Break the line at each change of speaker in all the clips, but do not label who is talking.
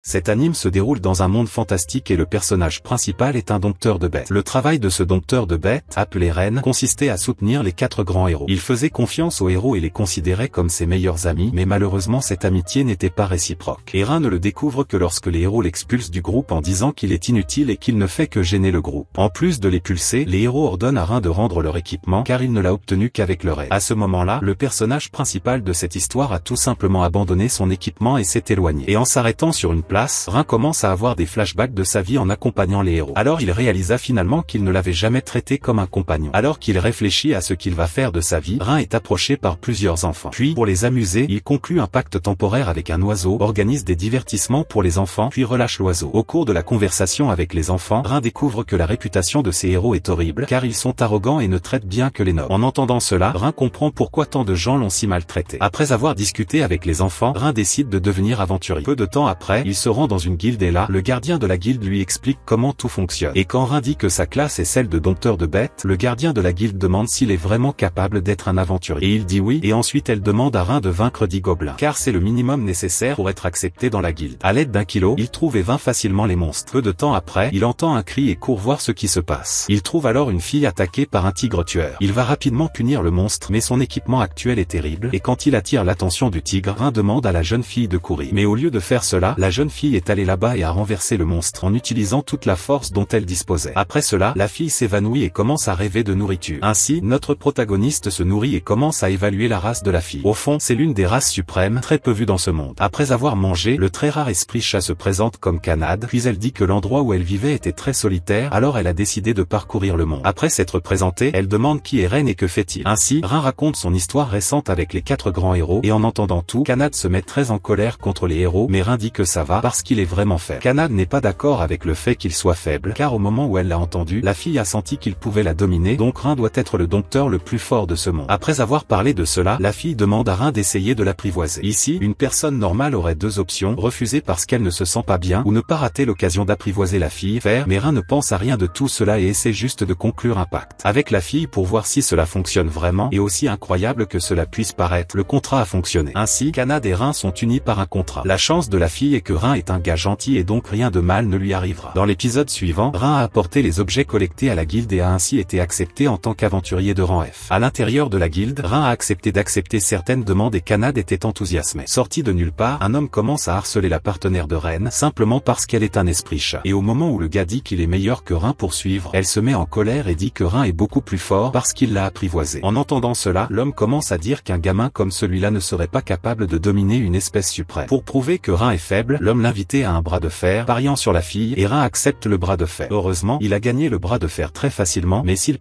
Cet anime se déroule dans un monde fantastique et le personnage principal est un dompteur de bêtes. Le travail de ce dompteur de bêtes, appelé Ren, consistait à soutenir les 4 grands héros. Il faisait confiance aux héros et les considérait comme ses meilleurs amis, mais malheureusement cette amitié n'était pas réciproque. Et Ren ne le découvre que lorsque les héros l'expulsent du groupe en disant qu'il est inutile et qu'il ne fait que gêner le groupe. En plus de l'expulser, les héros ordonnent à Ren de rendre leur équipement car il ne l'a obtenu qu'avec leur aide. À ce moment-là, le personnage principal de cette histoire a tout simplement abandonné son équipement et s'est éloigné. Et en s'arrêtant sur une place, Ren commence à avoir des flashbacks de sa vie en accompagnant les héros. Alors il réalisa finalement qu'il ne l'avait jamais traité comme un compagnon. Alors qu'il réfléchit à ce qu'il va faire de sa vie, Ren est approché par plusieurs enfants. Puis, pour les amuser, il conclut un pacte temporaire avec un oiseau, organise des divertissements pour les enfants, puis relâche l'oiseau. Au cours de la conversation avec les enfants, Ren découvre que la réputation de ces héros est horrible, car ils sont arrogants et ne traitent bien que les nobles. En entendant cela, Ren comprend pourquoi tant de gens l'ont si maltraité. Après avoir discuté avec les enfants, Ren décide de devenir aventurier. Peu de temps après, il se rend dans une guilde et là, le gardien de la guilde lui explique comment tout fonctionne. Et quand Ren dit que sa classe est celle de dompteur de bêtes, le gardien de la guilde demande s'il est vraiment capable d'être un aventurier. Et il dit oui, et ensuite elle demande à Ren de vaincre 10 gobelins, car c'est le minimum nécessaire pour être accepté dans la guilde. À l'aide d'un kilo, il trouve et vainc facilement les monstres. Peu de temps après, il entend un cri et court voir ce qui se passe. Il trouve alors une fille attaquée par un tigre tueur. Il va rapidement punir le monstre, mais son équipement actuel est terrible, et quand il attire l'attention du tigre, Ren demande à la jeune fille de courir. Mais au lieu de faire cela, la jeune fille est allée là-bas et a renversé le monstre en utilisant toute la force dont elle disposait. Après cela, la fille s'évanouit et commence à rêver de nourriture. Ainsi, notre protagoniste se nourrit et commence à évaluer la race de la fille. Au fond, c'est l'une des races suprêmes, très peu vue dans ce monde. Après avoir mangé, le très rare esprit chat se présente comme Kanade, puis elle dit que l'endroit où elle vivait était très solitaire, alors elle a décidé de parcourir le monde. Après s'être présentée, elle demande qui est Ren et que fait-il. Ainsi, Ren raconte son histoire récente avec les 4 grands héros, et en entendant tout, Kanade se met très en colère contre les héros, mais Ren dit que ça va parce qu'il est vraiment faible. Kanade n'est pas d'accord avec le fait qu'il soit faible, car au moment où elle l'a entendu, la fille a senti qu'il pouvait la dominer, donc Ren doit être le dompteur le plus fort de ce monde. Après avoir parlé de cela, la fille demande à Ren d'essayer de l'apprivoiser. Ici, une personne normale aurait 2 options, refuser parce qu'elle ne se sent pas bien, ou ne pas rater l'occasion d'apprivoiser la fille, mais Ren ne pense à rien de tout cela et essaie juste de conclure un pacte avec la fille pour voir si cela fonctionne vraiment, et aussi incroyable que cela puisse paraître, le contrat a fonctionné. Ainsi, Kanade et Ren sont unis par un contrat. La chance de la fille est que Ren est un gars gentil et donc rien de mal ne lui arrivera. Dans l'épisode suivant, Ren a apporté les objets collectés à la guilde et a ainsi été accepté en tant qu'aventurier de rang F. À l'intérieur de la guilde, Ren a accepté d'accepter certaines demandes et Kanade était enthousiasmé. Sorti de nulle part, un homme commence à harceler la partenaire de Ren, simplement parce qu'elle est un esprit chat. Et au moment où le gars dit qu'il est meilleur que Ren pour suivre, elle se met en colère et dit que Ren est beaucoup plus fort parce qu'il l'a apprivoisé. En entendant cela, l'homme commence à dire qu'un gamin comme celui-là ne serait pas capable de dominer une espèce suprême. Pour prouver que Ren est faible, l'homme l'invitait à un bras de fer, pariant sur la fille, et Ren accepte le bras de fer. Heureusement, il a gagné le bras de fer très facilement, mais s'il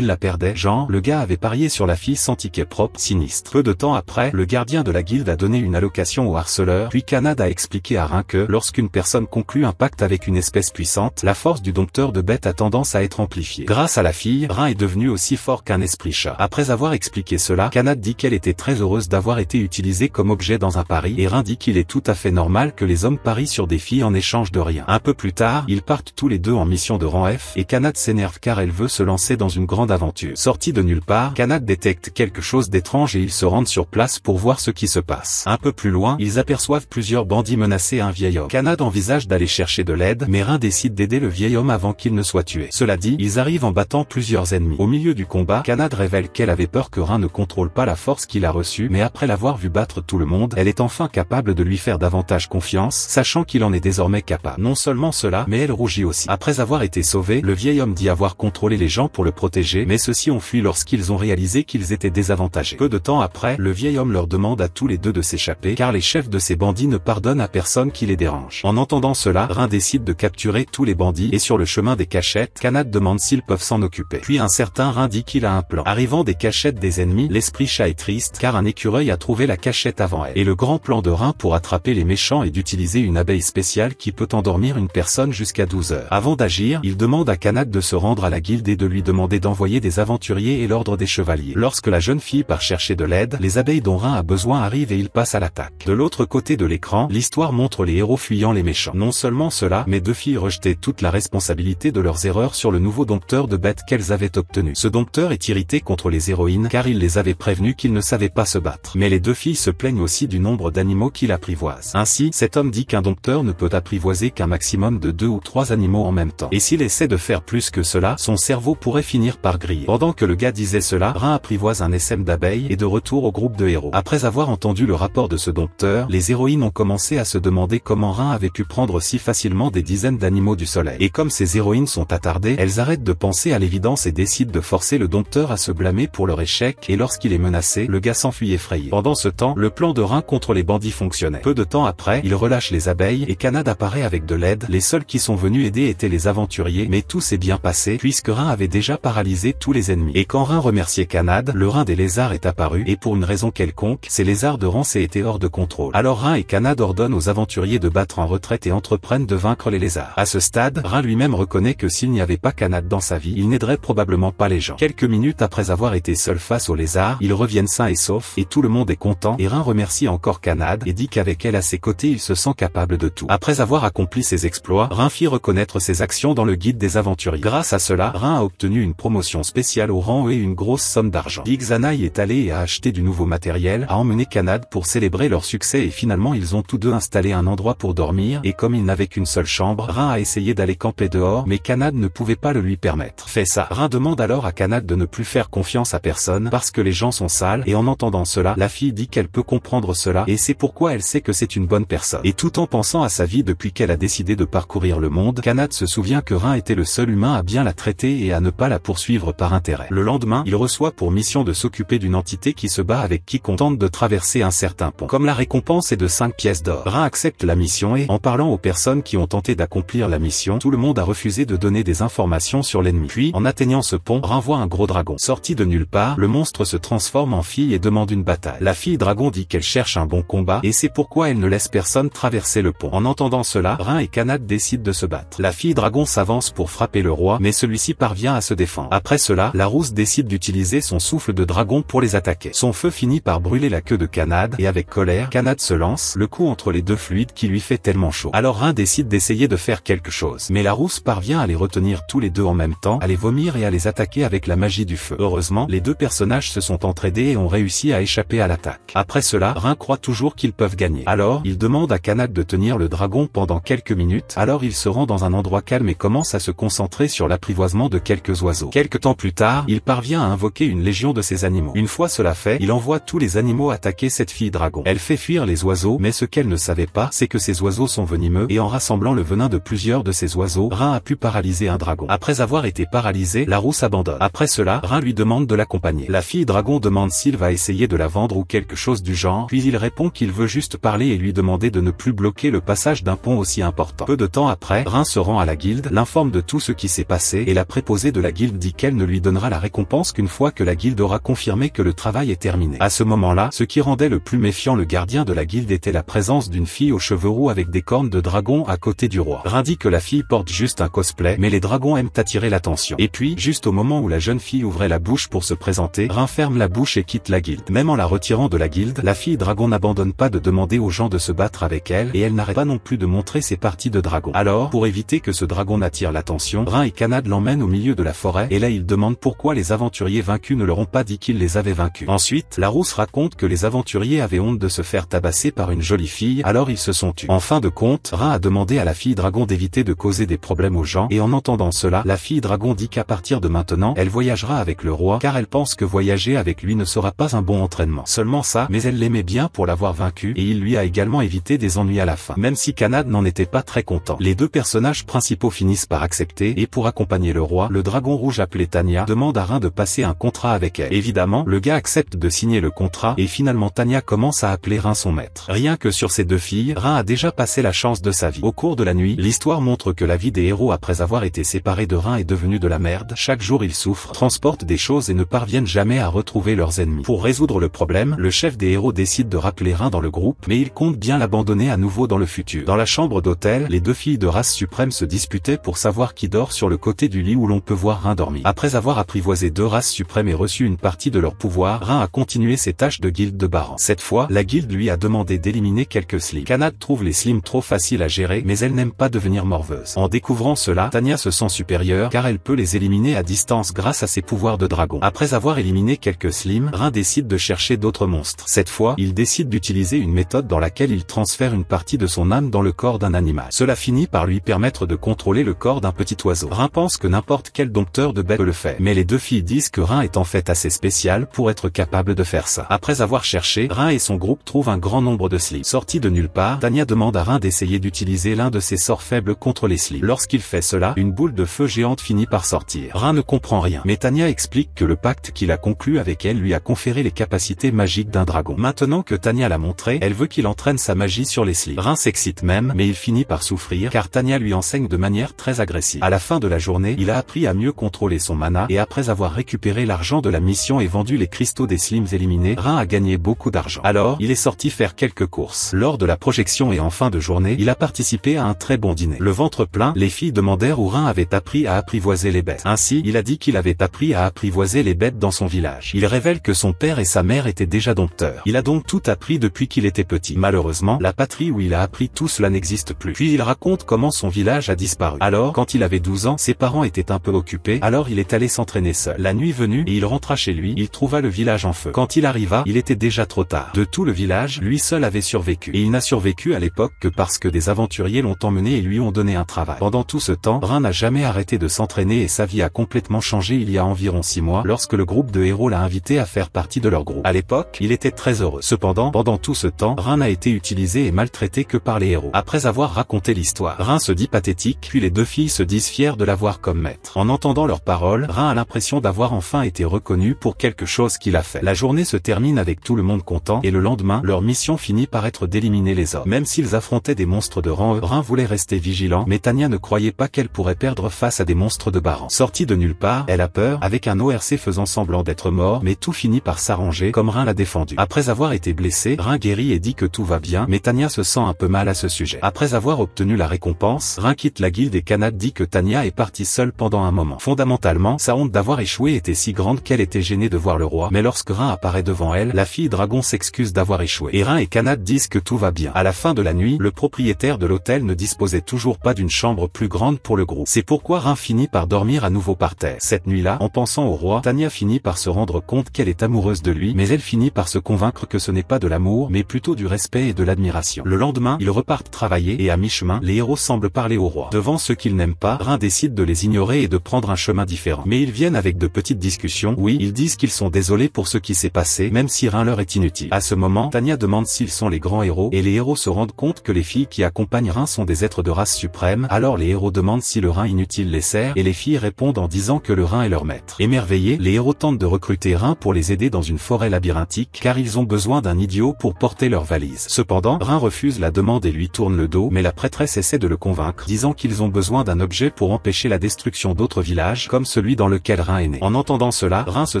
la perdait, genre, le gars avait parié sur la fille sans ticket propre, sinistre. Peu de temps après, le gardien de la guilde a donné une allocation au harceleur, puis Kanade a expliqué à Ren que, lorsqu'une personne conclut un pacte avec une espèce puissante, la force du dompteur de bêtes a tendance à être amplifiée. Grâce à la fille, Ren est devenu aussi fort qu'un esprit chat. Après avoir expliqué cela, Kanade dit qu'elle était très heureuse d'avoir été utilisée comme objet dans un pari, et Ren dit qu'il est tout à fait normal que les hommes parient sur des filles en échange de rien. Un peu plus tard, ils partent tous les deux en mission de rang F, et Kanade s'énerve car elle veut se lancer dans une grande aventure. Sorti de nulle part, Kanade détecte quelque chose d'étrange et ils se rendent sur place pour voir ce qui se passe. Un peu plus loin, ils aperçoivent plusieurs bandits menacer un vieil homme. Kanade envisage d'aller chercher de l'aide, mais Ren décide d'aider le vieil homme avant qu'il ne soit tué. Cela dit, ils arrivent en battant plusieurs ennemis. Au milieu du combat, Kanade révèle qu'elle avait peur que Ren ne contrôle pas la force qu'il a reçue, mais après l'avoir vu battre tout le monde, elle est enfin capable de lui faire davantage confiance, sachant qu'il en est désormais capable. Non seulement cela, mais elle rougit aussi. Après avoir été sauvé, le vieil homme dit avoir contrôlé les gens pour le protéger, mais ceux-ci ont fui lorsqu'ils ont réalisé qu'ils étaient désavantagés. Peu de temps après, le vieil homme leur demande à tous les deux de s'échapper, car les chefs de ces bandits ne pardonnent à personne qui les dérange. En entendant cela, Ren décide de capturer tous les bandits, et sur le chemin des cachettes, Kanade demande s'ils peuvent s'en occuper. Puis un certain Ren dit qu'il a un plan. Arrivant des cachettes des ennemis, l'esprit chat est triste, car un écureuil a trouvé la cachette avant elle. Et le grand plan de Ren pour attraper les méchants est d'utiliser une abeille spéciale qui peut endormir une personne jusqu'à 12 heures. Avant d'agir, il demande à Kanade de se rendre à la guilde et de lui demander d'envoyer des aventuriers et l'ordre des chevaliers. Lorsque la jeune fille part chercher de l'aide, les abeilles dont Ren a besoin arrivent et il passe à l'attaque. De l'autre côté de l'écran, l'histoire montre les héros fuyant les méchants. Non seulement cela, mais 2 filles rejetaient toute la responsabilité de leurs erreurs sur le nouveau dompteur de bêtes qu'elles avaient obtenu. Ce dompteur est irrité contre les héroïnes car il les avait prévenues qu'il ne savait pas se battre. Mais les 2 filles se plaignent aussi du nombre d'animaux qu'il apprivoise. Ainsi, cet homme dit qu'un dompteur ne peut apprivoiser qu'un maximum de 2 ou 3 animaux en même temps. Et s'il essaie de faire plus que cela, son cerveau pourrait finir par griller. Pendant que le gars disait cela, Rin apprivoise un essaim d'abeilles et de retour au groupe de héros. Après avoir entendu le rapport de ce dompteur, les héroïnes ont commencé à se demander comment Rin avait pu prendre si facilement des dizaines d'animaux du soleil. Et comme ces héroïnes sont attardées, elles arrêtent de penser à l'évidence et décident de forcer le dompteur à se blâmer pour leur échec, et lorsqu'il est menacé, le gars s'enfuit effrayé. Pendant ce temps, le plan de Rin contre les bandits fonctionnait. Peu de temps après, il relâche les abeilles et Kanad apparaît avec de l'aide. Les seuls qui sont venus aider étaient les aventuriers, mais tout s'est bien passé puisque Rin avait déjà paralysé tous les ennemis. Et quand Rin remerciait Kanad, le rein des lézards est apparu et pour une raison quelconque, ces lézards de Rance étaient hors de contrôle. Alors Rin et Kanad ordonnent aux aventuriers de battre en retraite et entreprennent de vaincre les lézards. À ce stade, Rin lui-même reconnaît que s'il n'y avait pas Kanad dans sa vie, il n'aiderait probablement pas les gens. Quelques minutes après avoir été seul face aux lézards, ils reviennent sains et saufs et tout le monde est content et Rin remercie encore Kanad et dit qu'avec elle à ses côtés il se sent capable de tout. Après avoir accompli ses exploits, Rin fit reconnaître ses actions dans le guide des aventuriers. Grâce à cela, Rin a obtenu une promotion spéciale au rang et une grosse somme d'argent. Big Zanaï est allé et a acheté du nouveau matériel, a emmené Kanad pour célébrer leur succès et finalement ils ont tous deux installé un endroit pour dormir et comme ils n'avaient qu'une seule chambre, Rin a essayé d'aller camper dehors mais Kanad ne pouvait pas le lui permettre. Fait ça, Rin demande alors à Kanad de ne plus faire confiance à personne parce que les gens sont sales et en entendant cela, la fille dit qu'elle peut comprendre cela et c'est pourquoi elle sait que c'est une bonne personne. Et tout en pensant à sa vie depuis qu'elle a décidé de parcourir le monde, Kanad se souvient que Rin était le seul humain à bien la traiter et à ne pas la poursuivre par intérêt. Le lendemain, il reçoit pour mission de s'occuper d'une entité qui se bat avec quiconque tente de traverser un certain pont. Comme la récompense est de 5 pièces d'or, Rin accepte la mission et, en parlant aux personnes qui ont tenté d'accomplir la mission, tout le monde a refusé de donner des informations sur l'ennemi. Puis, en atteignant ce pont, Rin voit un gros dragon. Sorti de nulle part, le monstre se transforme en fille et demande une bataille. La fille dragon dit qu'elle cherche un bon combat et c'est pourquoi elle ne laisse personne traverser le pont. En entendant cela, Rin et Kanad décident de se battre. La fille dragon s'avance pour frapper le roi, mais celui-ci parvient à se défendre. Après cela, la rousse décide d'utiliser son souffle de dragon pour les attaquer. Son feu finit par brûler la queue de Kanad et avec colère, Kanad se lance, le coup entre les deux fluides qui lui fait tellement chaud. Alors Rin décide d'essayer de faire quelque chose. Mais la rousse parvient à les retenir tous les deux en même temps, à les vomir et à les attaquer avec la magie du feu. Heureusement, les deux personnages se sont entraidés et ont réussi à échapper à l'attaque. Après cela, Rin croit toujours qu'ils peuvent gagner. Alors, il demande à Kanad de tenir le dragon pendant quelques minutes. Alors il se rend dans un endroit calme et commence à se concentrer sur l'apprivoisement de quelques oiseaux. Quelque temps plus tard, il parvient à invoquer une légion de ces animaux. Une fois cela fait, il envoie tous les animaux attaquer cette fille dragon. Elle fait fuir les oiseaux, mais ce qu'elle ne savait pas, c'est que ces oiseaux sont venimeux et en rassemblant le venin de plusieurs de ces oiseaux, Rin a pu paralyser un dragon. Après avoir été paralysé, la rousse abandonne. Après cela, Rin lui demande de l'accompagner. La fille dragon demande s'il va essayer de la vendre ou quelque chose du genre, puis il répond qu'il veut juste parler et lui demander de ne plus bloquer le passage d'un pont aussi important. Peu de temps après, Rin se rend à la guilde, l'informe de tout ce qui s'est passé et la préposée de la guilde dit qu'elle ne lui donnera la récompense qu'une fois que la guilde aura confirmé que le travail est terminé. À ce moment-là, ce qui rendait le plus méfiant le gardien de la guilde était la présence d'une fille aux cheveux roux avec des cornes de dragon à côté du roi. Rin dit que la fille porte juste un cosplay, mais les dragons aiment attirer l'attention. Et puis, juste au moment où la jeune fille ouvrait la bouche pour se présenter, Rin ferme la bouche et quitte la guilde. Même en la retirant de la guilde, la fille dragon n'abandonne pas de demander aux gens de se battre avec elle et elle n'arrête pas non plus de montrer ses parties de dragon. Alors, pour éviter que ce dragon n'attire l'attention, Rin et Kanad l'emmènent au milieu de la forêt et là ils demandent pourquoi les aventuriers vaincus ne leur ont pas dit qu'ils les avaient vaincus. Ensuite, la rousse raconte que les aventuriers avaient honte de se faire tabasser par une jolie fille, alors ils se sont tus. En fin de compte, Rin a demandé à la fille dragon d'éviter de causer des problèmes aux gens et en entendant cela, la fille dragon dit qu'à partir de maintenant, elle voyagera avec le roi car elle pense que voyager avec lui ne sera pas un bon entraînement. Seulement ça, mais elle l'aimait bien pour l'avoir vaincu et il lui a également évité des ennuis à la fin. Même si Kanad n'en était pas très content. Les deux personnages principaux finissent par accepter et pour accompagner le roi, le dragon rouge appelé Tanya demande à Rin de passer un contrat avec elle. Évidemment, le gars accepte de signer le contrat et finalement Tanya commence à appeler Rin son maître. Rien que sur ces deux filles, Rin a déjà passé la chance de sa vie. Au cours de la nuit, l'histoire montre que la vie des héros après avoir été séparés de Rin est devenue de la merde. Chaque jour ils souffrent, transportent des choses et ne parviennent jamais à retrouver leurs ennemis. Pour résoudre le problème, le chef des héros décide de rappeler Rin dans le groupe, mais il compte bien l'abandonner à nouveau dans le futur. Dans la chambre d'hôtel, les deux filles de race suprême se disputaient pour savoir qui dort sur le côté du lit où l'on peut voir Rin dormir. Après avoir apprivoisé deux races suprêmes et reçu une partie de leur pouvoir, Rin a continué ses tâches de guilde de Baran. Cette fois, la guilde lui a demandé d'éliminer quelques slims. Kanad trouve les slims trop faciles à gérer, mais elle n'aime pas devenir morveuse. En découvrant cela, Tanya se sent supérieure car elle peut les éliminer à distance grâce à ses pouvoirs de dragon. Après avoir éliminé quelques slims, Rin décide de chercher d'autres monstres. Cette fois, il décide d'utiliser une méthode dans laquelle il transfère une une partie de son âme dans le corps d'un animal. Cela finit par lui permettre de contrôler le corps d'un petit oiseau. Rin pense que n'importe quel dompteur de bêtes peut le faire, mais les deux filles disent que Rin est en fait assez spécial pour être capable de faire ça. Après avoir cherché, Rin et son groupe trouvent un grand nombre de slimes. Sortis de nulle part, Tanya demande à Rin d'essayer d'utiliser l'un de ses sorts faibles contre les slimes. Lorsqu'il fait cela, une boule de feu géante finit par sortir. Rin ne comprend rien, mais Tanya explique que le pacte qu'il a conclu avec elle lui a conféré les capacités magiques d'un dragon. Maintenant que Tanya l'a montré, elle veut qu'il entraîne sa magie sur les slimes. Rin s'excite même, mais il finit par souffrir car Tanya lui enseigne de manière très agressive. À la fin de la journée, il a appris à mieux contrôler son mana et après avoir récupéré l'argent de la mission et vendu les cristaux des slimes éliminés, Rin a gagné beaucoup d'argent. Alors, il est sorti faire quelques courses. Lors de la projection et en fin de journée, il a participé à un très bon dîner. Le ventre plein, les filles demandèrent où Rin avait appris à apprivoiser les bêtes. Ainsi, il a dit qu'il avait appris à apprivoiser les bêtes dans son village. Il révèle que son père et sa mère étaient déjà dompteurs. Il a donc tout appris depuis qu'il était petit. Malheureusement, la patrie où il a appris tout cela n'existe plus. Puis il raconte comment son village a disparu. Alors, quand il avait 12 ans, ses parents étaient un peu occupés, alors il est allé s'entraîner seul. La nuit venue, et il rentra chez lui, il trouva le village en feu. Quand il arriva, il était déjà trop tard. De tout le village, lui seul avait survécu. Et il n'a survécu à l'époque que parce que des aventuriers l'ont emmené et lui ont donné un travail. Pendant tout ce temps, Rin n'a jamais arrêté de s'entraîner et sa vie a complètement changé il y a environ 6 mois lorsque le groupe de héros l'a invité à faire partie de leur groupe. À l'époque, il était très heureux. Cependant, pendant tout ce temps, Rin n'a été utilisé et maltraité que par les héros. Après avoir raconté l'histoire, Rin se dit pathétique, puis les deux filles se disent fières de l'avoir comme maître. En entendant leurs paroles, Rin a l'impression d'avoir enfin été reconnu pour quelque chose qu'il a fait. La journée se termine avec tout le monde content et le lendemain, leur mission finit par être d'éliminer les hommes. Même s'ils affrontaient des monstres de rang E, Rin voulait rester vigilant, mais Tanya ne croyait pas qu'elle pourrait perdre face à des monstres de bas rang. Sortie de nulle part, elle a peur, avec un ORC faisant semblant d'être mort, mais tout finit par s'arranger comme Rin l'a défendu. Après avoir été blessé, Rin guérit et dit que tout va bien, mais Tanya se sent un peu mal à ce sujet. Après avoir obtenu la récompense, Rin quitte la guilde et Kanad dit que Tanya est partie seule pendant un moment. Fondamentalement, sa honte d'avoir échoué était si grande qu'elle était gênée de voir le roi, mais lorsque Rin apparaît devant elle, la fille dragon s'excuse d'avoir échoué. Et Rin et Kanad disent que tout va bien. À la fin de la nuit, le propriétaire de l'hôtel ne disposait toujours pas d'une chambre plus grande pour le groupe. C'est pourquoi Rin finit par dormir à nouveau par terre. Cette nuit-là, en pensant au roi, Tanya finit par se rendre compte qu'elle est amoureuse de lui, mais elle finit par se convaincre que ce n'est pas de l'amour, mais plutôt du respect et de l'admiration. Le lendemain, ils repartent travailler et à mi-chemin, les héros semblent parler au roi. Devant ceux qu'ils n'aiment pas, Rin décide de les ignorer et de prendre un chemin différent. Mais ils viennent avec de petites discussions. Oui, ils disent qu'ils sont désolés pour ce qui s'est passé, même si Rin leur est inutile. À ce moment, Tanya demande s'ils sont les grands héros, et les héros se rendent compte que les filles qui accompagnent Rin sont des êtres de race suprême. Alors les héros demandent si le Rin inutile les sert, et les filles répondent en disant que le Rin est leur maître. Émerveillés, les héros tentent de recruter Rin pour les aider dans une forêt labyrinthique, car ils ont besoin d'un idiot pour porter leurs valises. Cependant, Rin refuse la demande et lui tourne le dos, mais la prêtresse essaie de le convaincre, disant qu'ils ont besoin d'un objet pour empêcher la destruction d'autres villages, comme celui dans lequel Rin est né. En entendant cela, Rin se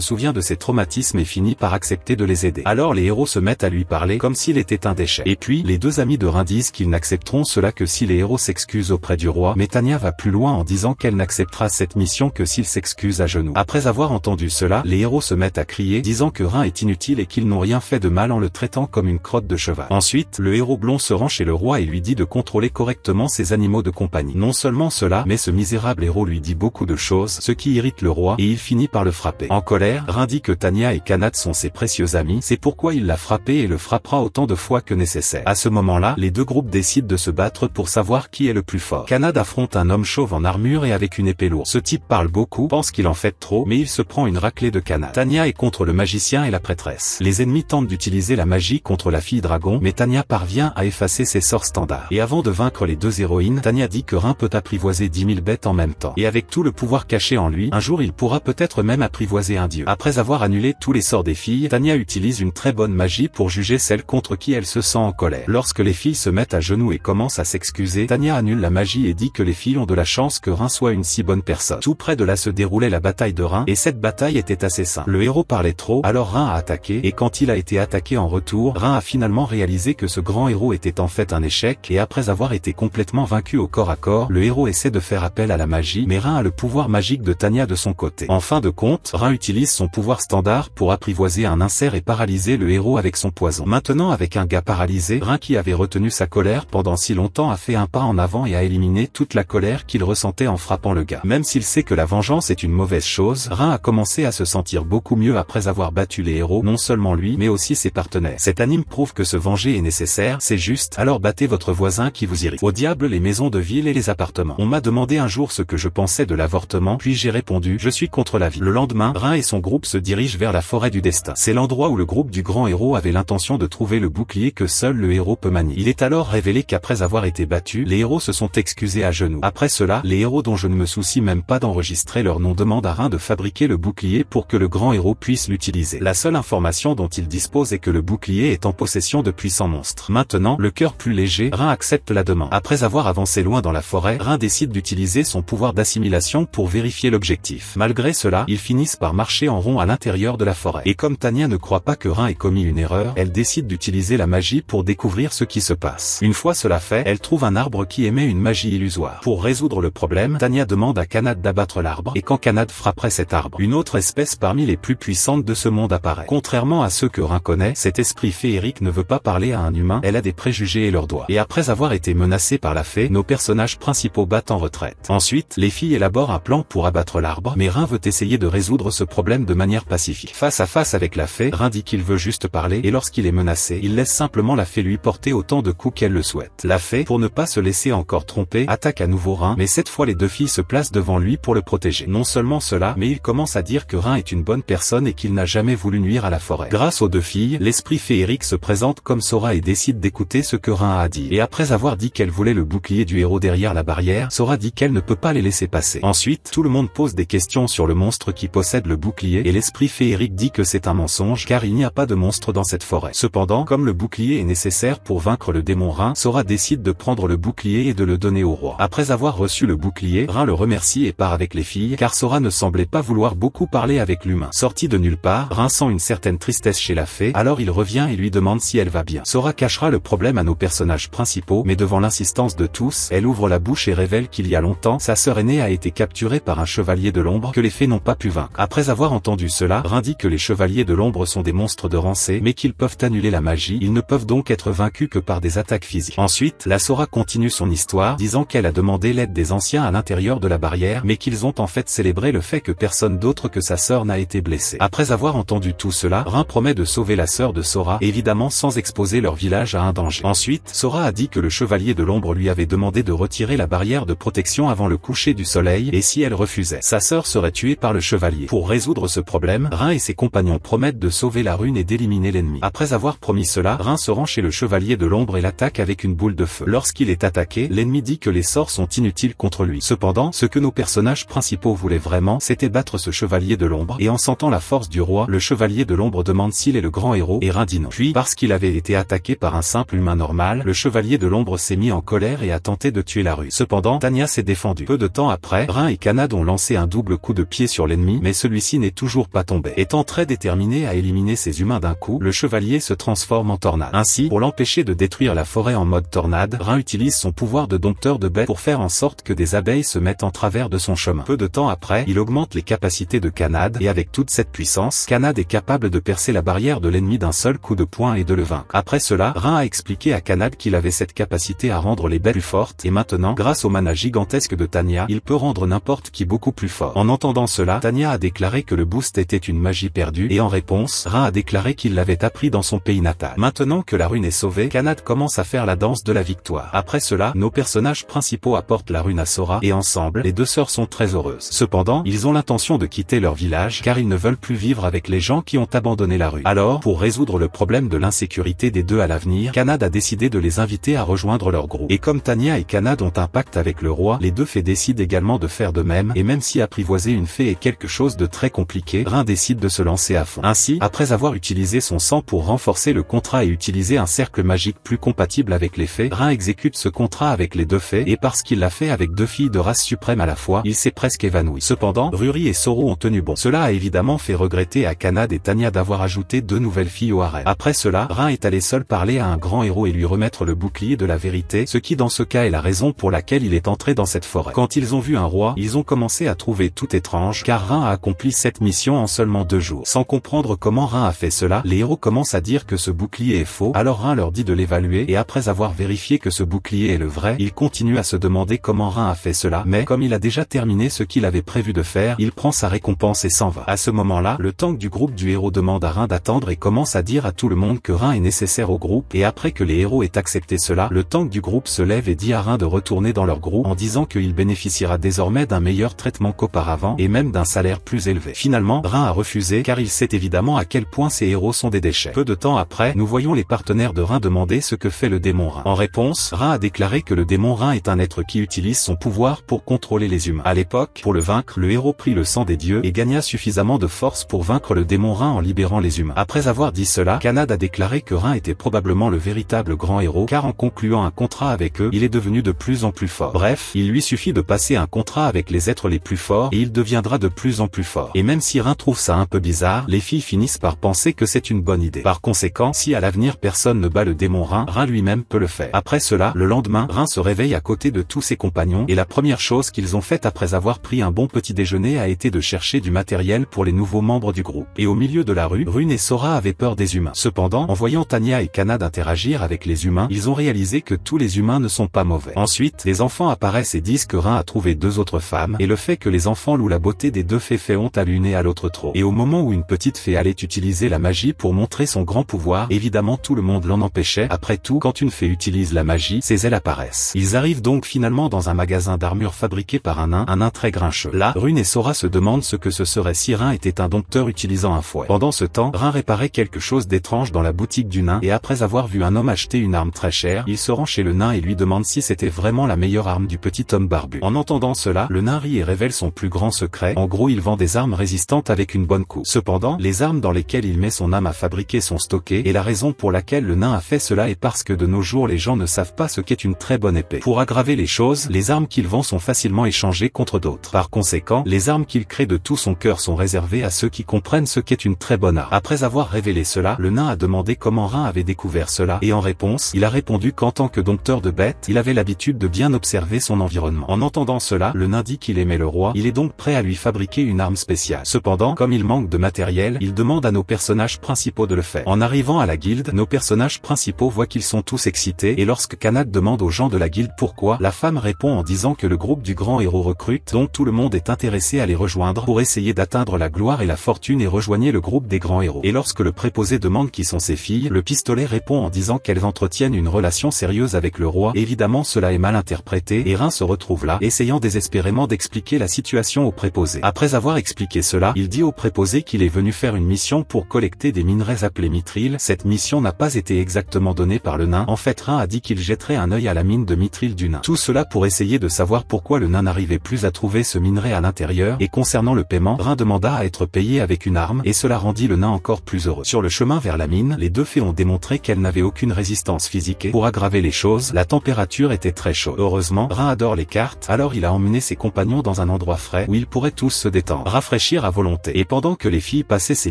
souvient de ses traumatismes et finit par accepter de les aider. Alors les héros se mettent à lui parler comme s'il était un déchet. Et puis, les deux amis de Rin disent qu'ils n'accepteront cela que si les héros s'excusent auprès du roi, mais Tanya va plus loin en disant qu'elle n'acceptera cette mission que s'ils s'excusent à genoux. Après avoir entendu cela, les héros se mettent à crier, disant que Rin est inutile et qu'ils n'ont rien fait de mal en le traitant comme une crotte de cheval. Ensuite, le héros blond se rend chez le roi et lui dit de contrôler correctement ses animaux de compagnie. Non seulement cela, mais ce misérable héros lui dit beaucoup de choses, ce qui irrite le roi, et il finit par le frapper. En colère, Rin dit que Tanya et Kanad sont ses précieux amis, c'est pourquoi il l'a frappé et le frappera autant de fois que nécessaire. À ce moment-là, les deux groupes décident de se battre pour savoir qui est le plus fort. Kanad affronte un homme chauve en armure et avec une épée lourde. Ce type parle beaucoup, pense qu'il en fait trop, mais il se prend une raclée de Kanad. Tanya est contre le magicien et la prêtresse. Les ennemis tentent d'utiliser la magie contre la fille dragon, mais Tanya parvient à effacer ses sorts standards. Et avant de vaincre les deux héroïnes, Tanya dit que Rin peut apprivoiser 10 000 bêtes en même temps. Et avec tout le pouvoir caché en lui, un jour il pourra peut-être même apprivoiser un dieu. Après avoir annulé tous les sorts des filles, Tanya utilise une très bonne magie pour juger celle contre qui elle se sent en colère. Lorsque les filles se mettent à genoux et commencent à s'excuser, Tanya annule la magie et dit que les filles ont de la chance que Rin soit une si bonne personne. Tout près de là se déroulait la bataille de Rin, et cette bataille était assez simple. Le héros parlait trop, alors Rin a attaqué, et quand il a été attaqué en retour, Rin a finalement réalisé que ce grand héros était en fait un échec, et après avoir été complètement vaincu au corps à corps, le héros essaie de faire appel à la magie, mais Rin a le pouvoir magique de Tanya de son côté. En fin de compte, Rin utilise son pouvoir standard pour apprivoiser un insert et paralyser le héros avec son poison. Maintenant avec un gars paralysé, Rin qui avait retenu sa colère pendant si longtemps a fait un pas en avant et a éliminé toute la colère qu'il ressentait en frappant le gars. Même s'il sait que la vengeance est une mauvaise chose, Rin a commencé à se sentir beaucoup mieux après avoir battu les héros, non seulement lui mais aussi ses partenaires. Cet anime prouve que se venger est nécessaire, c'est c'est juste, alors battez votre voisin qui vous irrite. Au diable les maisons de ville et les appartements. On m'a demandé un jour ce que je pensais de l'avortement, puis j'ai répondu, je suis contre la vie. Le lendemain, Rin et son groupe se dirigent vers la forêt du destin. C'est l'endroit où le groupe du grand héros avait l'intention de trouver le bouclier que seul le héros peut manier. Il est alors révélé qu'après avoir été battus, les héros se sont excusés à genoux. Après cela, les héros dont je ne me soucie même pas d'enregistrer leur nom demandent à Rin de fabriquer le bouclier pour que le grand héros puisse l'utiliser. La seule information dont il dispose est que le bouclier est en possession de puissants monstres. Maintenant, le cœur plus léger, Rin accepte la demande. Après avoir avancé loin dans la forêt, Rin décide d'utiliser son pouvoir d'assimilation pour vérifier l'objectif. Malgré cela, ils finissent par marcher en rond à l'intérieur de la forêt. Et comme Tanya ne croit pas que Rin ait commis une erreur, elle décide d'utiliser la magie pour découvrir ce qui se passe. Une fois cela fait, elle trouve un arbre qui émet une magie illusoire. Pour résoudre le problème, Tanya demande à Kanad d'abattre l'arbre, et quand Kanad frapperait cet arbre, une autre espèce parmi les plus puissantes de ce monde apparaît. Contrairement à ceux que Rin connaît, cet esprit féerique ne veut pas parler à un humain, elle a des préjugés et leurs doigts. Et après avoir été menacée par la fée, nos personnages principaux battent en retraite. Ensuite, les filles élaborent un plan pour abattre l'arbre, mais Rin veut essayer de résoudre ce problème de manière pacifique. Face à face avec la fée, Rin dit qu'il veut juste parler, et lorsqu'il est menacé, il laisse simplement la fée lui porter autant de coups qu'elle le souhaite. La fée, pour ne pas se laisser encore tromper, attaque à nouveau Rin, mais cette fois les deux filles se placent devant lui pour le protéger. Non seulement cela, mais il commence à dire que Rin est une bonne personne et qu'il n'a jamais voulu nuire à la forêt. Grâce aux deux filles, l'esprit féerique se présente comme Sora et décide d'écouter ce que Rin a à dire. Et après avoir dit qu'elle voulait le bouclier du héros derrière la barrière, Sora dit qu'elle ne peut pas les laisser passer. Ensuite, tout le monde pose des questions sur le monstre qui possède le bouclier et l'esprit féerique dit que c'est un mensonge car il n'y a pas de monstre dans cette forêt. Cependant, comme le bouclier est nécessaire pour vaincre le démon Rin, Sora décide de prendre le bouclier et de le donner au roi. Après avoir reçu le bouclier, Rin le remercie et part avec les filles car Sora ne semblait pas vouloir beaucoup parler avec l'humain. Sorti de nulle part, Rin sent une certaine tristesse chez la fée, alors il revient et lui demande si elle va bien. Sora cachera le problème à nos personnages principaux, mais devant l'insistance de tous, elle ouvre la bouche et révèle qu'il y a longtemps, sa sœur aînée a été capturée par un chevalier de l'ombre que les fées n'ont pas pu vaincre. Après avoir entendu cela, Rin dit que les chevaliers de l'ombre sont des monstres de rancée, mais qu'ils peuvent annuler la magie, ils ne peuvent donc être vaincus que par des attaques physiques. Ensuite, la Sora continue son histoire, disant qu'elle a demandé l'aide des anciens à l'intérieur de la barrière, mais qu'ils ont en fait célébré le fait que personne d'autre que sa sœur n'a été blessé. Après avoir entendu tout cela, Rin promet de sauver la sœur de Sora, évidemment sans exposer leur village à un danger. Ensuite, Sora a dit que le chevalier de l'ombre lui avait demandé de retirer la barrière de protection avant le coucher du soleil, et si elle refusait, sa sœur serait tuée par le chevalier. Pour résoudre ce problème, Rin et ses compagnons promettent de sauver la rune et d'éliminer l'ennemi. Après avoir promis cela, Rin se rend chez le chevalier de l'ombre et l'attaque avec une boule de feu. Lorsqu'il est attaqué, l'ennemi dit que les sorts sont inutiles contre lui. Cependant, ce que nos personnages principaux voulaient vraiment, c'était battre ce chevalier de l'ombre, et en sentant la force du roi, le chevalier de l'ombre demande s'il est le grand héros, et Rin dit non. Puis, parce qu'il avait été attaqué par un simple humain normal, le chevalier de l'ombre s'est mis en colère et a tenté de tuer la rue. Cependant, Tanya s'est défendue. Peu de temps après, Rin et Kanad ont lancé un double coup de pied sur l'ennemi, mais celui-ci n'est toujours pas tombé. Étant très déterminé à éliminer ces humains d'un coup, le chevalier se transforme en tornade. Ainsi, pour l'empêcher de détruire la forêt en mode tornade, Rin utilise son pouvoir de dompteur de bêtes pour faire en sorte que des abeilles se mettent en travers de son chemin. Peu de temps après, il augmente les capacités de Kanad, et avec toute cette puissance, Kanad est capable de percer la barrière de l'ennemi d'un seul coup de poing et de le vaincre. Après cela, Rin a expliqué à Kanad qu'il avait cette capacité à rendre les bêtes plus fortes, et maintenant, grâce au mana gigantesque de Tanya, il peut rendre n'importe qui beaucoup plus fort. En entendant cela, Tanya a déclaré que le boost était une magie perdue, et en réponse, Rin a déclaré qu'il l'avait appris dans son pays natal. Maintenant que la rune est sauvée, Kanad commence à faire la danse de la victoire. Après cela, nos personnages principaux apportent la rune à Sora, et ensemble, les deux sœurs sont très heureuses. Cependant, ils ont l'intention de quitter leur village, car ils ne veulent plus vivre avec les gens qui ont abandonné la rue. Alors, pour résoudre le problème de l'insécurité des deux à l'avenir, Kanad a décidé de les inviter à rejoindre leur groupe. Et comme Tanya et Kanad ont un pacte avec le roi, les deux fées décident également de faire de même, et même si apprivoiser une fée est quelque chose de très compliqué, Rin décide de se lancer à fond. Ainsi, après avoir utilisé son sang pour renforcer le contrat et utiliser un cercle magique plus compatible avec les fées, Rin exécute ce contrat avec les deux fées, et parce qu'il l'a fait avec deux filles de race suprême à la fois, il s'est presque évanoui. Cependant, Ruri et Soro ont tenu bon. Cela a évidemment fait regretter à Kanad et Tanya d'avoir ajouté deux nouvelles filles au harem. Après cela, Rin est allé seul parler à un grand héros et lui remettre le bouclier de la vérité, ce qui dans ce cas est la raison pour laquelle il est entré dans cette forêt. Quand ils ont vu un roi, ils ont commencé à trouver tout étrange, car Rin a accompli cette mission en seulement 2 jours. Sans comprendre comment Rin a fait cela, les héros commencent à dire que ce bouclier est faux, alors Rin leur dit de l'évaluer, et après avoir vérifié que ce bouclier est le vrai, ils continuent à se demander comment Rin a fait cela, mais comme il a déjà terminé ce qu'il avait prévu de faire, il prend sa récompense et s'en va. À ce moment-là, le tank du groupe du héros demande à Rin d'attendre et commence à dire à tout le monde que Rin est nécessaire au groupe, et après après que les héros aient accepté cela, le tank du groupe se lève et dit à Rin de retourner dans leur groupe en disant qu'il bénéficiera désormais d'un meilleur traitement qu'auparavant et même d'un salaire plus élevé. Finalement, Rin a refusé car il sait évidemment à quel point ces héros sont des déchets. Peu de temps après, nous voyons les partenaires de Rin demander ce que fait le démon Rin. En réponse, Rin a déclaré que le démon Rin est un être qui utilise son pouvoir pour contrôler les humains. À l'époque, pour le vaincre, le héros prit le sang des dieux et gagna suffisamment de force pour vaincre le démon Rin en libérant les humains. Après avoir dit cela, Kanad a déclaré que Rin était probablement le véritable grand héros car en concluant un contrat avec eux, il est devenu de plus en plus fort. Bref, il lui suffit de passer un contrat avec les êtres les plus forts et il deviendra de plus en plus fort. Et même si Rin trouve ça un peu bizarre, les filles finissent par penser que c'est une bonne idée. Par conséquent, si à l'avenir personne ne bat le démon Rin, Rin lui-même peut le faire. Après cela, le lendemain, Rin se réveille à côté de tous ses compagnons et la première chose qu'ils ont faite après avoir pris un bon petit déjeuner a été de chercher du matériel pour les nouveaux membres du groupe. Et au milieu de la rue, Rune et Sora avaient peur des humains. Cependant, en voyant Tanya et Kanad interagir avec les humains, ils ont réalisé que tous les humains ne sont pas mauvais. Ensuite, les enfants apparaissent et disent que Rin a trouvé 2 autres femmes, et le fait que les enfants louent la beauté des 2 fées fait honte à l'une et à l'autre trop. Et au moment où une petite fée allait utiliser la magie pour montrer son grand pouvoir, évidemment tout le monde l'en empêchait. Après tout, quand une fée utilise la magie, ses ailes apparaissent. Ils arrivent donc finalement dans un magasin d'armure fabriqué par un nain très grincheux. Là, Rune et Sora se demandent ce que ce serait si Rin était un dompteur utilisant un fouet. Pendant ce temps, Rin réparait quelque chose d'étrange dans la boutique du nain et après avoir vu un homme acheter une arme très chère, il se rend chez le nain et lui demande si c'était vraiment la meilleure arme du petit homme barbu. En entendant cela, le nain rit et révèle son plus grand secret. En gros, il vend des armes résistantes avec une bonne coupe. Cependant, les armes dans lesquelles il met son âme à fabriquer sont stockées et la raison pour laquelle le nain a fait cela est parce que de nos jours les gens ne savent pas ce qu'est une très bonne épée. Pour aggraver les choses, les armes qu'il vend sont facilement échangées contre d'autres. Par conséquent, les armes qu'il crée de tout son cœur sont réservées à ceux qui comprennent ce qu'est une très bonne arme. Après avoir révélé cela, le nain a demandé comment Rin avait découvert cela et en réponse, il a répondu qu'en tant que dompteur de bêtes, il avait l'habitude de bien observer son environnement. En entendant cela, le nain dit qu'il aimait le roi, il est donc prêt à lui fabriquer une arme spéciale. Cependant, comme il manque de matériel, il demande à nos personnages principaux de le faire. En arrivant à la guilde, nos personnages principaux voient qu'ils sont tous excités et lorsque Kanad demande aux gens de la guilde pourquoi, la femme répond en disant que le groupe du grand héros recrute, donc tout le monde est intéressé à les rejoindre pour essayer d'atteindre la gloire et la fortune et rejoignez le groupe des grands héros. Et lorsque le préposé demande qui sont ses filles, le pistolet répond en disant qu'elles entretiennent une relation sérieuse avec le roi. Évidemment cela est mal interprété et Rin se retrouve là, essayant désespérément d'expliquer la situation au préposé. Après avoir expliqué cela, il dit au préposé qu'il est venu faire une mission pour collecter des minerais appelés mithril. Cette mission n'a pas été exactement donnée par le nain. En fait, Rin a dit qu'il jetterait un œil à la mine de mithril du nain. Tout cela pour essayer de savoir pourquoi le nain n'arrivait plus à trouver ce minerai à l'intérieur. Et concernant le paiement, Rin demanda à être payé avec une arme et cela rendit le nain encore plus heureux. Sur le chemin vers la mine, les 2 fées ont démontré qu'elles n'avaient aucune résistance physique et pour aggraver les choses, la température était très chaude. Heureusement, Rin adore les cartes, alors il a emmené ses compagnons dans un endroit frais où ils pourraient tous se détendre, rafraîchir à volonté. Et pendant que les filles passaient ces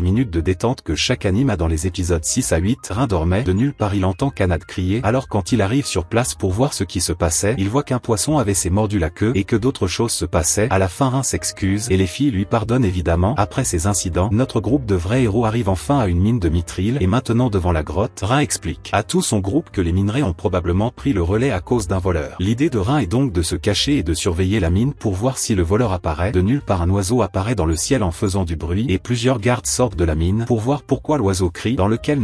minutes de détente que chaque anime a dans les épisodes 6 à 8, Rin dormait. De nulle part il entend Kanad crier, alors quand il arrive sur place pour voir ce qui se passait, il voit qu'un poisson avait mordu la queue et que d'autres choses se passaient. À la fin, Rin s'excuse et les filles lui pardonnent évidemment. Après ces incidents, notre groupe de vrais héros arrive enfin à une mine de mithril et maintenant devant la grotte, Rin explique à tout son groupe que les minerais ont probablement pris le relais à cause d'un voleur. L'idée de Rin est donc de se cacher et de surveiller la mine pour voir si le voleur apparaît. De nulle part un oiseau apparaît dans le ciel en faisant du bruit et plusieurs gardes sortent de la mine pour voir pourquoi l'oiseau crie, dans lequel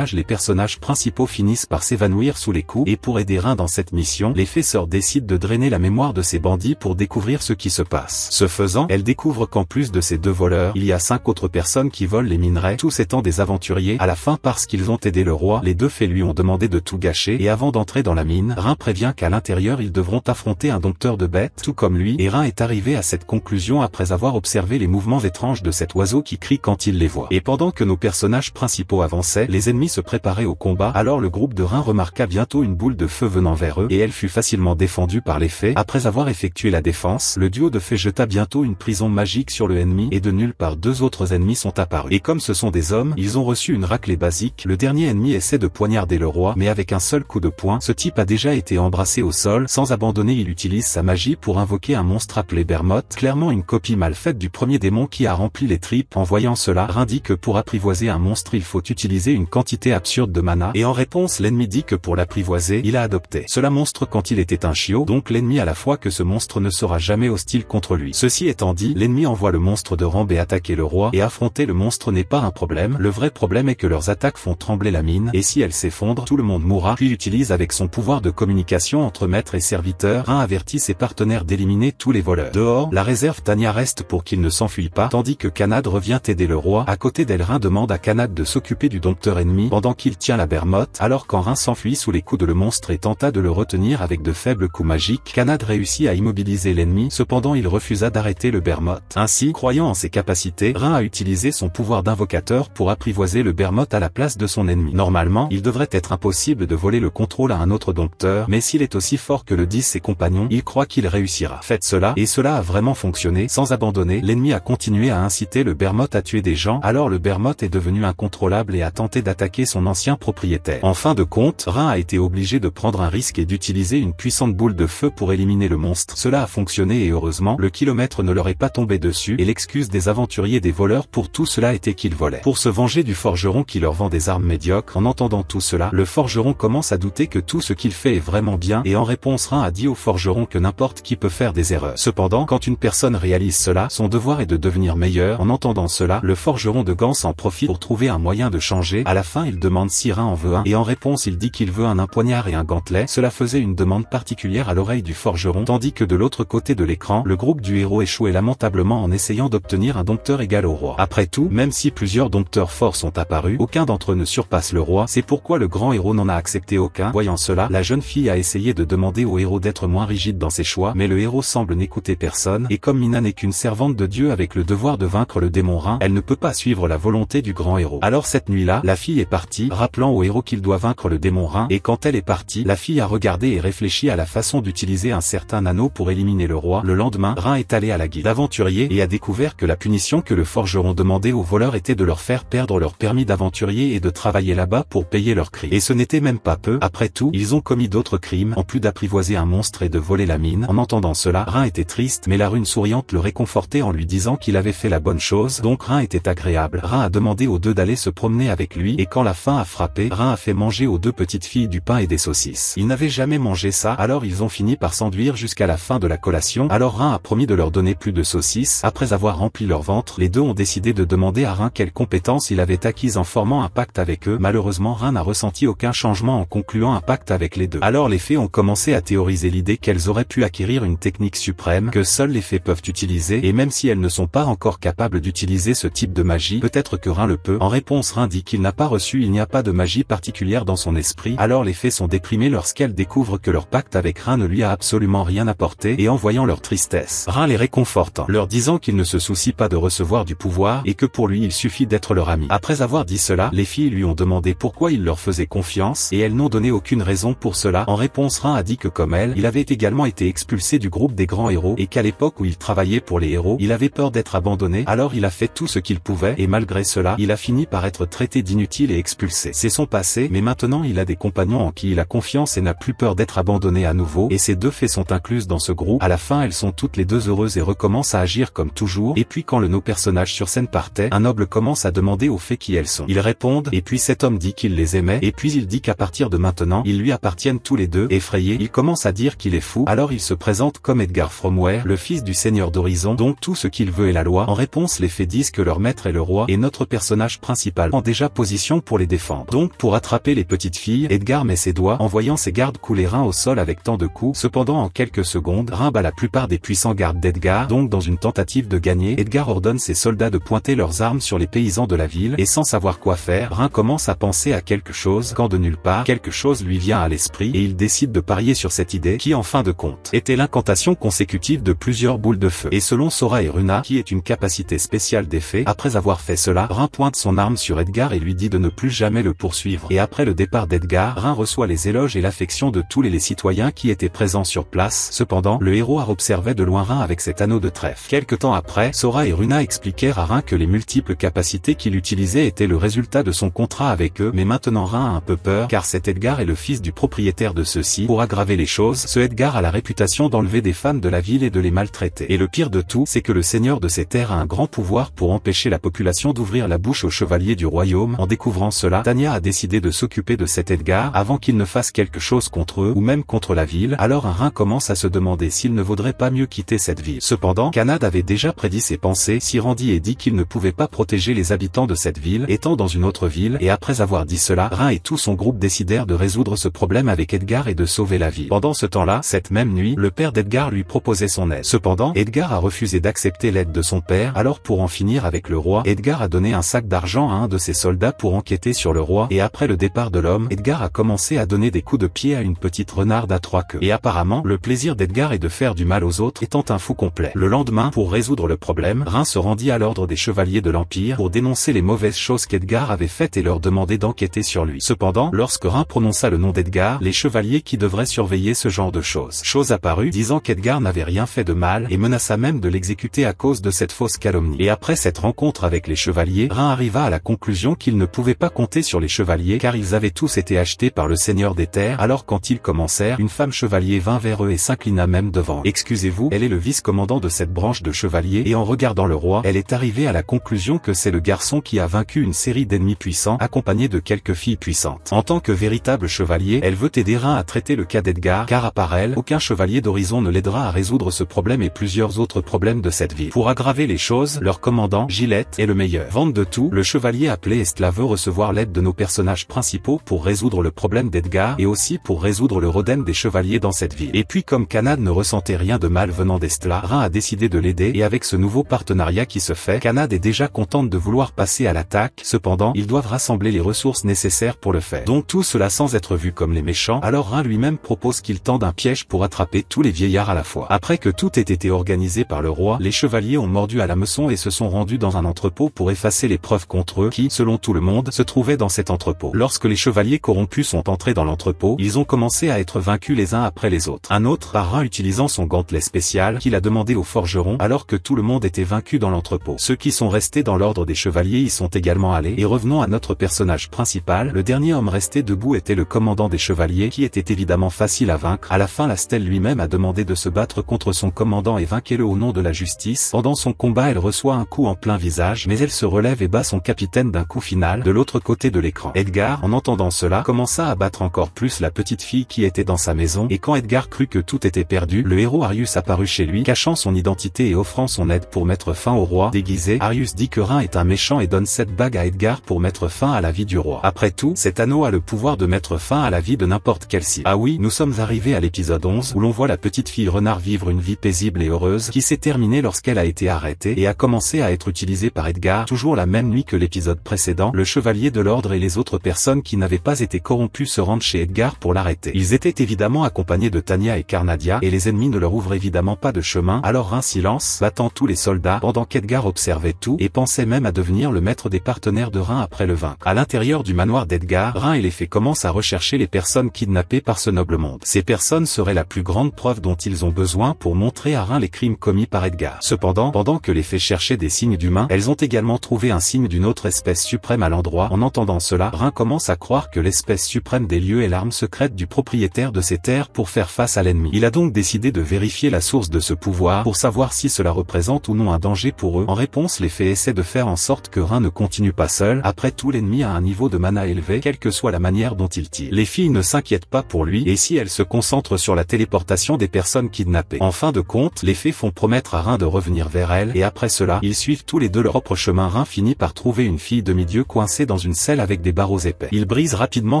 les personnages principaux finissent par s'évanouir sous les coups. Et pour aider Rin dans cette mission, les fées sœurs décident de drainer la mémoire de ces bandits pour découvrir ce qui se passe. Ce faisant, elle découvre qu'en plus de ces 2 voleurs, il y a 5 autres personnes qui volent les minerais, tous étant des aventuriers. À la fin, parce qu'ils ont aidé le roi, les 2 fées lui ont demandé de tout gâcher et avant d'entrer dans la mine, Rin prévient qu'à l'intérieur ils devront affronter un dompteur de bêtes, tout comme lui, et Rin est arrivé à cette conclusion après avoir observé les mouvements étranges de cet oiseau qui crie quand il les voit. Et pendant que nos personnages principaux avançaient, les ennemis se préparaient au combat, alors le groupe de Rin remarqua bientôt une boule de feu venant vers eux et elle fut facilement défendue par les fées. Après avoir effectué la défense, le duo de fées jeta bientôt une prison magique sur le ennemi et de nulle part 2 autres ennemis sont apparus. Et comme ce sont des hommes, ils ont reçu une raclée basique. Le dernier ennemi essaie de poignarder le roi, mais avec un seul coup de poing, ce type a déjà été embrassé au sol. Sans abandonner, il utilise sa magie pour invoquer un monstre appelé Bermoth, clairement une copie mal faite du premier démon qui a rempli les tripes. En voyant cela, Rin dit que pour apprivoiser un monstre il faut utiliser une quantité absurde de mana, et en réponse l'ennemi dit que pour l'apprivoiser, il a adopté cela monstre quand il était un chiot, donc l'ennemi à la fois que ce monstre ne sera jamais hostile contre lui. Ceci étant dit, l'ennemi envoie le monstre de ramper attaquer le roi, et affronter le monstre n'est pas un problème. Le vrai problème est que leurs attaques font trembler la mine, et si elles s'effondre, tout le monde mourra, puis utilise avec son pouvoir de communication entre maître et serviteur. Rin avertit ses partenaires d'éliminer tous les voleurs. Dehors, la réserve Tanya reste pour qu'il ne s'enfuit pas, tandis que Kanad revient aider le roi. À côté d'elle, Rin demande à Kanad de s'occuper du dompteur ennemi pendant qu'il tient la bermotte, alors quand Rin s'enfuit sous les coups de le monstre et tenta de le retenir avec de faibles coups magiques, Kanad réussit à immobiliser l'ennemi, cependant il refusa d'arrêter le bermotte. Ainsi, croyant en ses capacités, Rin a utilisé son pouvoir d'invocateur pour apprivoiser le bermotte à la place de son ennemi. Normalement, il devrait être impossible de voler le contrôle à un autre dompteur, mais s'il est aussi fort que le disent ses compagnons, il croit qu'il réussira. Faites cela, et cela a vraiment fonctionné. Sans abandonner, l'ennemi a continué à inciter le bermotte à tuer des gens, alors le bermotte est devenu incontrôlable et a tenté d'attaquer son ancien propriétaire. En fin de compte, Rin a été obligé de prendre un risque et d'utiliser une puissante boule de feu pour éliminer le monstre. Cela a fonctionné et heureusement, le kilomètre ne leur est pas tombé dessus, et l'excuse des aventuriers des voleurs pour tout cela était qu'ils volaient. Pour se venger du forgeron qui leur vend des armes médiocres, en entendant tout cela, le forgeron commence à douter que tout ce qu'il fait est vraiment bien, et en réponse Rin a dit au forgeron que n'importe qui peut faire des erreurs. Cependant, quand une personne réalise cela, son devoir est de devenir meilleur. En entendant cela, le forgeron de Gans en profite pour trouver un moyen de changer. À la fin, il demande si Rin en veut un, et en réponse il dit qu'il veut un poignard et un gantelet. Cela faisait une demande particulière à l'oreille du forgeron, tandis que de l'autre côté de l'écran, le groupe du héros échouait lamentablement en essayant d'obtenir un dompteur égal au roi. Après tout, même si plusieurs dompteurs forts sont apparus, aucun d'entre eux ne surpasse le roi, c'est pourquoi le grand héros n'en a accepté aucun. Voyant cela, la jeune fille a essayé de demander au héros d'être moins rigide dans ses choix, mais le héros semble n'écouter personne, et comme Mina n'est qu'une servante de Dieu avec le devoir de vaincre le démon Rin, elle ne peut pas suivre la volonté du grand héros. Alors cette nuit-là, la fille est partie, rappelant au héros qu'il doit vaincre le démon Rin, et quand elle est partie, la fille a regardé et réfléchi à la façon d'utiliser un certain anneau pour éliminer le roi. Le lendemain, Rin est allé à la guilde d'aventuriers et a découvert que la punition que le forgeron demandait aux voleurs était de leur faire perdre leur permis d'aventurier et de travailler là-bas pour payer leurs crimes. Et ce n'était même pas peu, après tout, ils ont commis d'autres crimes, en plus d'apprivoiser un monstre et de voler la mine. En entendant cela, Rin était triste, mais la rune souriante le réconfortait en lui disant qu'il avait fait la bonne chose, donc Rin était agréable. Rin a demandé aux deux d'aller se promener avec lui, et quand la faim a frappé, Rin a fait manger aux deux petites filles du pain et des saucisses. Ils n'avaient jamais mangé ça, alors ils ont fini par s'enduire jusqu'à la fin de la collation. Alors Rin a promis de leur donner plus de saucisses. Après avoir rempli leur ventre, les deux ont décidé de demander à Rin quelles compétences il avait acquises en formant un pacte avec eux. Malheureusement, Rin n'a ressenti aucun changement en concluant un pacte avec les deux. Alors les fées ont commencé à théoriser l'idée qu'elles auraient pu acquérir une technique suprême que seules les fées peuvent utiliser, et même si elles ne sont pas encore capables d'utiliser ce type de magie, peut-être que Rin le peut. En réponse, Rin dit qu'il n'a pas reçu, il n'y a pas de magie particulière dans son esprit. Alors les fées sont déprimées lorsqu'elles découvrent que leur pacte avec Rin ne lui a absolument rien apporté, et en voyant leur tristesse, Rin les réconforte, leur disant qu'il ne se soucie pas de recevoir du pouvoir, et que pour lui il suffit d'être leur ami. Après avoir dit cela, les filles lui ont demandé pourquoi il leur faisait confiance, et elles n'ont donné aucune raison pour cela. En réponse, Rin a dit que comme elle, il avait également été expulsé du groupe des grands héros, et qu'à l'époque où il travaillait pour les héros, il avait peur d'être abandonné, alors il a fait tout ce qu'il pouvait, et malgré cela, il a fini par être traité d'inutile et expulsé. C'est son passé, mais maintenant il a des compagnons en qui il a confiance et n'a plus peur d'être abandonné à nouveau, et ces deux fées sont incluses dans ce groupe. À la fin, elles sont toutes les deux heureuses et recommencent à agir comme toujours, et puis quand nos personnages sur scène partaient, un noble commence à demander aux fées qui elles sont. Ils répondent, et puis cet homme dit qu'il les aimait, et puis il dit qu'à partir de maintenant, ils lui appartiennent tous les deux. Effrayé, il commence à dire qu'il est fou, alors il se présente comme Edgar Fromware, le fils du seigneur d'Horizon, donc tout ce qu'il veut est la loi. En réponse, les fées disent que leur maître est le roi, et notre personnage principal prend déjà position pour les défendre. Donc pour attraper les petites filles, Edgar met ses doigts, en voyant ses gardes couler Rin au sol avec tant de coups. Cependant en quelques secondes, Rin bat la plupart des puissants gardes d'Edgar, donc dans une tentative de gagner, Edgar ordonne ses soldats de pointer leurs armes sur les paysans de la ville, et sans savoir quoi faire, Rin commence à penser à quelque chose, quand de nulle part, quelque chose lui vient à l'esprit, et il décide de parier sur cette idée, qui en fin de compte, était l'incantation consécutive de plusieurs boules de feu. Et selon Sora et Runa, qui est une capacité spéciale des fées, après avoir fait cela, Rin pointe son arme sur Edgar et lui dit de ne plus jamais le poursuivre. Et après le départ d'Edgar, Rin reçoit les éloges et l'affection de tous les citoyens qui étaient présents sur place. Cependant, le héros observait de loin Rin avec cet anneau de trèfle. Quelque temps après, Sora et Runa expliquèrent à Rin que les multiples capacités qu'il utilisait étaient le résultat de son contrat avec eux, mais maintenant Rin a un peu peur, car cet Edgar est le fils du propriétaire de ceux-ci. Pour aggraver les choses, ce Edgar a la réputation d'enlever des femmes de la ville et de les maltraiter. Et le pire de tout, c'est que le seigneur de ces terres a un grand pouvoir pour empêcher la population d'ouvrir la bouche aux chevaliers du royaume. En découvrant cela, Tanya a décidé de s'occuper de cet Edgar avant qu'il ne fasse quelque chose contre eux ou même contre la ville. Alors un Rin commence à se demander s'il ne vaudrait pas mieux quitter cette ville. Cependant, Kanad avait déjà prédit ses pensées, s'y rendit et dit qu'il ne pouvait pas protéger les habitants de cette ville, étant dans une autre ville, et après avoir dit cela, Rin et tout son groupe décidèrent de résoudre ce problème avec Edgar et de sauver la ville. Pendant ce temps-là, cette même nuit, le père d'Edgar lui proposait son aide. Cependant, Edgar a refusé d'accepter l'aide de son père, alors pour en finir avec le roi, Edgar a donné un sac d'argent à un de ses soldats pour enquêter sur le roi, et après le départ de l'homme, Edgar a commencé à donner des coups de pied à une petite renarde à 3 queues. Et apparemment, le plaisir d'Edgar est de faire du mal aux autres, étant un fou complet. Le lendemain, pour résoudre le problème, Rin se rendit à l'ordre des chevaliers de l'Empire pour dénoncer les mauvaises choses qu'Edgar avait faites et leur demander d'enquêter sur lui. Cependant, lorsque Rin prononça le nom d'Edgar, les chevaliers qui devraient surveiller ce genre de choses apparut, disant qu'Edgar n'avait rien fait de mal et menaça même de l'exécuter à cause de cette fausse calomnie. Et après cette rencontre avec les chevaliers, Rin arriva à la conclusion qu'il ne pouvait pas compter sur les chevaliers car ils avaient tous été achetés par le Seigneur des Terres. Alors quand ils commencèrent, une femme chevalier vint vers eux et s'inclina même devant eux. Excusez-vous, elle est le vice-commandant de cette branche de chevaliers et en regardant le roi, elle est arrivée à la conclusion que c'est le garçon qui a vaincu une série d'ennemis puissants accompagné de quelques filles puissantes. En tant que véritable chevalier, elle veut aider Rin à traiter le cas d'Edgar car à part elle, aucun chevalier d'Horizon ne l'aidera à résoudre ce problème et plusieurs autres problèmes de cette ville. Pour aggraver les choses, leur commandant, Gillette, est le meilleur. Vente de tout, le chevalier appelé Estla veut recevoir l'aide de nos personnages principaux pour résoudre le problème d'Edgar et aussi pour résoudre le rodem des chevaliers dans cette ville. Et puis comme Kanad ne ressentait rien de mal venant d'Estla, Rin a décidé de l'aider et avec ce nouveau partenariat qui se fait, Kanad est déjà contente de vouloir passer à l'attaque. Cependant, ils doivent rassembler les ressources nécessaires pour le faire. Donc tout cela sans être vu comme les méchants, alors Rin lui-même propose qu'il tende un piège pour attraper tous les vieillards à la fois. Après que tout ait été organisé par le roi, les chevaliers ont mordu à l'hameçon et se sont rendus dans un entrepôt pour effacer les preuves contre eux qui, selon tout le monde, se trouvaient dans cet entrepôt. Lorsque les chevaliers corrompus sont entrés dans l'entrepôt, ils ont commencé à être vaincus les uns après les autres. Un autre, par Rin utilisant son gantelet spécial, qu'il a demandé au forgeron alors que tout le monde était vaincu dans l'entrepôt. Ceux qui sont restés dans l'ordre des chevaliers y sont également allés et revenons à notre personnage principal. Le dernier homme resté debout était le commandant des chevaliers qui était évidemment facile à vaincre. À la fin, Lastel lui-même a demandé de se battre contre son commandant et vainquez-le au nom de la justice. Pendant son combat, elle reçoit un coup en plein visage, mais elle se relève et bat son capitaine d'un coup final de l'autre côté de l'écran. Edgar, en entendant cela, commença à battre encore plus la petite fille qui était dans sa maison et quand Edgar crut que tout était perdu, le héros Arius apparut chez lui, cachant son identité et offrant son aide pour mettre fin au roi. Déguisé, Arius dit que Rin est un méchant et donne cette bague à Edgar pour mettre fin à la vie du roi. Après tout, cet anneau a le pouvoir de mettre fin à la vie de n'importe quel cible. Ah oui, nous sommes arrivés à l'épisode 11 où l'on voit la petite fille renard vivre une vie paisible et heureuse qui s'est terminée lorsqu'elle a été arrêtée et a commencé à être utilisée par Edgar. Toujours la même nuit que l'épisode précédent, le chevalier de l'ordre et les autres personnes qui n'avaient pas été corrompues se rendent chez Edgar pour l'arrêter. Ils étaient évidemment accompagnés de Tanya et Carnadia et les ennemis ne leur ouvrent évidemment pas de chemin. Alors Rin silence, battant tous les soldats pendant qu'Edgar observait tout et pensait même à devenir le maître des partenaires de Rin après le vaincre. À l'intérieur du manoir d'Edgar, Rin et les fées commencent à rechercher les personnes kidnappées par ce noble monde. Ces personnes seraient la plus grande preuve dont ils ont besoin pour montrer à Rin les crimes commis par Edgar. Cependant, pendant que les fées cherchaient des signes d'humains, elles ont également trouvé un signe d'une autre espèce suprême à l'endroit. En entendant cela, Rin commence à croire que l'espèce suprême des lieux est l'arme secrète du propriétaire de ces terres pour faire face à l'ennemi. Il a donc décidé de vérifier la source de ce pouvoir pour savoir si cela représente ou non un danger pour eux. En réponse, les fées essaient de faire en sorte que Rin ne continue pas seul. Après tout, l'ennemi a un niveau de mana élevé, quelle que soit la manière dont il tire. Les filles ne s'inquiètent pas pour lui et si elles se concentrent sur la téléportation des personnes kidnappées. En fin de compte, les fées font promettre à Rin de revenir vers elles et après cela, ils suivent tous les deux leur propre chemin. Rin finit par trouver une fille demi-dieu coincée dans une selle avec des barreaux épais. Il brise rapidement